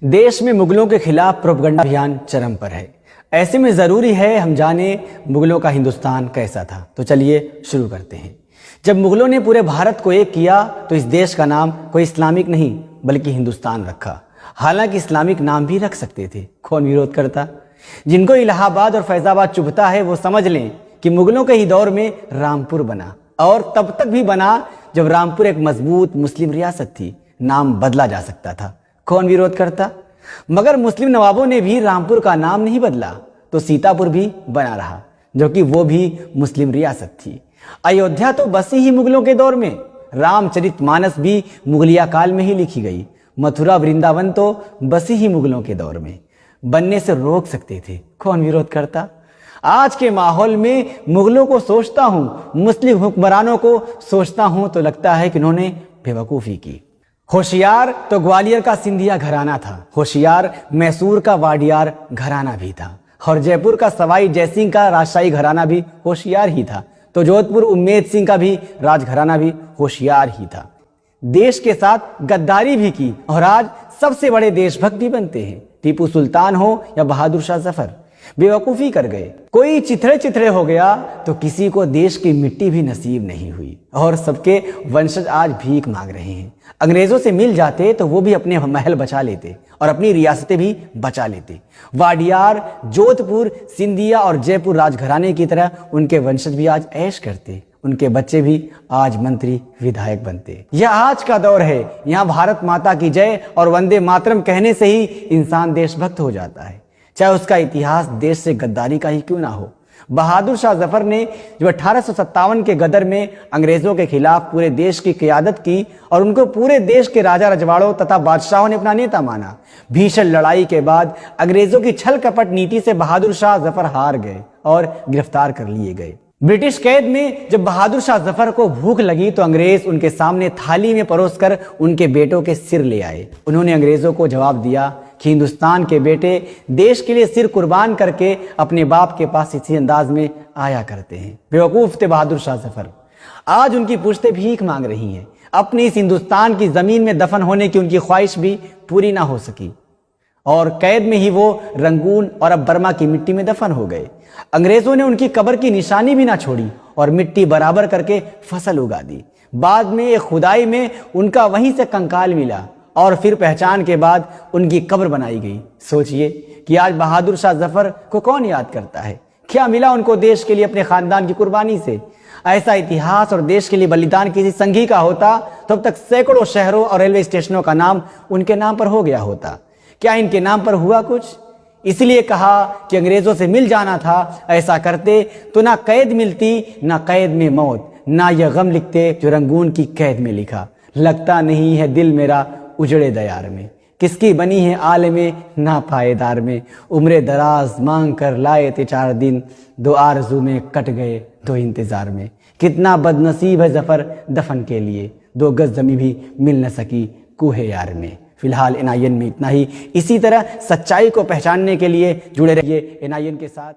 देश में मुगलों के खिलाफ प्रोपगंडा अभियान चरम पर है। ऐसे में ज़रूरी है हम जाने मुगलों का हिंदुस्तान कैसा था। तो चलिए शुरू करते हैं। जब मुगलों ने पूरे भारत को एक किया तो इस देश का नाम कोई इस्लामिक नहीं बल्कि हिंदुस्तान रखा। हालांकि इस्लामिक नाम भी रख सकते थे, कौन विरोध करता। जिनको इलाहाबाद और फैजाबाद चुभता है वो समझ लें कि मुगलों के ही दौर में रामपुर बना, और तब तक भी बना जब रामपुर एक मजबूत मुस्लिम रियासत थी। नाम बदला जा सकता था, कौन विरोध करता। मगर मुस्लिम नवाबों ने भी रामपुर का नाम नहीं बदला तो सीतापुर भी बना रहा, जो कि वो भी मुस्लिम रियासत थी। अयोध्या तो बसी ही मुगलों के दौर में, रामचरितमानस भी मुगलिया काल में ही लिखी गई। मथुरा वृंदावन तो बसी ही मुगलों के दौर में, बनने से रोक सकते थे, कौन विरोध करता। आज के माहौल में मुगलों को सोचता हूं, मुस्लिम हुक्मरानों को सोचता हूं तो लगता है कि उन्होंने बेवकूफ़ी की। होशियार तो ग्वालियर का सिंधिया घराना था, होशियार मैसूर का वाडियार घराना भी था, और जयपुर का सवाई जयसिंह का राजशाही घराना भी होशियार ही था। तो जोधपुर उम्मेद सिंह का भी राजघराना भी होशियार ही था। देश के साथ गद्दारी भी की और आज सबसे बड़े देशभक्त भी बनते हैं। टीपू सुल्तान हो या बहादुर शाह जफर, बेवकूफ़ी कर गए। कोई चिथड़े चिथड़े हो गया तो किसी को देश की मिट्टी भी नसीब नहीं हुई, और सबके वंशज आज भीख मांग रहे हैं। अंग्रेजों से मिल जाते तो वो भी अपने महल बचा लेते और अपनी रियासतें भी बचा लेते। वाडियार, जोधपुर, सिंधिया और जयपुर राजघराने की तरह उनके वंशज भी आज ऐश करते, उनके बच्चे भी आज मंत्री विधायक बनते। यह आज का दौर है, यहाँ भारत माता की जय और वंदे मातरम कहने से ही इंसान देशभक्त हो जाता है, चाहे उसका इतिहास देश से गद्दारी का ही क्यों ना हो। बहादुर शाह जफर ने जो 1857 के गदर में अंग्रेजों के खिलाफ पूरे देश की क़ियादत की और उनको पूरे देश के राजा रजवाड़ों तथा बादशाहों ने अपना नेता माना। भीषण लड़ाई के बाद अंग्रेजों की छल कपट नीति से बहादुर शाह जफर हार गए और गिरफ्तार कर लिए गए। ब्रिटिश कैद में जब बहादुर शाह जफर को भूख लगी तो अंग्रेज उनके सामने थाली में परोसकर उनके बेटों के सिर ले आए। उन्होंने अंग्रेजों को जवाब दिया कि हिंदुस्तान के बेटे देश के लिए सिर कुर्बान करके अपने बाप के पास इसी अंदाज में आया करते हैं। बेवकूफ थे बहादुर शाह जफर। आज उनकी पुश्तें भीख मांग रही हैं। अपनी इस हिंदुस्तान की जमीन में दफन होने की उनकी ख्वाहिश भी पूरी ना हो सकी और कैद में ही वो रंगून और अब बर्मा की मिट्टी में दफन हो गए। अंग्रेजों ने उनकी कब्र की निशानी भी ना छोड़ी और मिट्टी बराबर करके फसल उगा दी। बाद में एक खुदाई में उनका वहीं से कंकाल मिला और फिर पहचान के बाद उनकी कब्र बनाई गई। सोचिए कि आज बहादुर शाह जफर को कौन याद करता है। क्या मिला उनको देश के लिए अपने खानदान की कुर्बानी से। ऐसा इतिहास और देश के लिए बलिदान किसी संघी का होता तो अब तक सैकड़ों शहरों और रेलवे स्टेशनों का नाम उनके नाम पर हो गया होता। क्या इनके नाम पर हुआ कुछ? इसलिए कहा कि अंग्रेजों से मिल जाना था। ऐसा करते तो ना कैद मिलती, ना कैद में मौत, ना यह गम लिखते जो रंगून की कैद में लिखा। लगता नहीं है दिल मेरा उजड़े दयार में, किसकी बनी है आलमे ना पायेदार में। उम्र दराज मांग कर लाए थे 4 दिन, 2 आरज़ू में कट गए 2 इंतजार में। कितना बदनसीब है जफर दफन के लिए, 2 गज जमी भी मिल न सकी कूहे यार में। फिलहाल NIN में इतना ही। इसी तरह सच्चाई को पहचानने के लिए जुड़े रहिए NIN के साथ।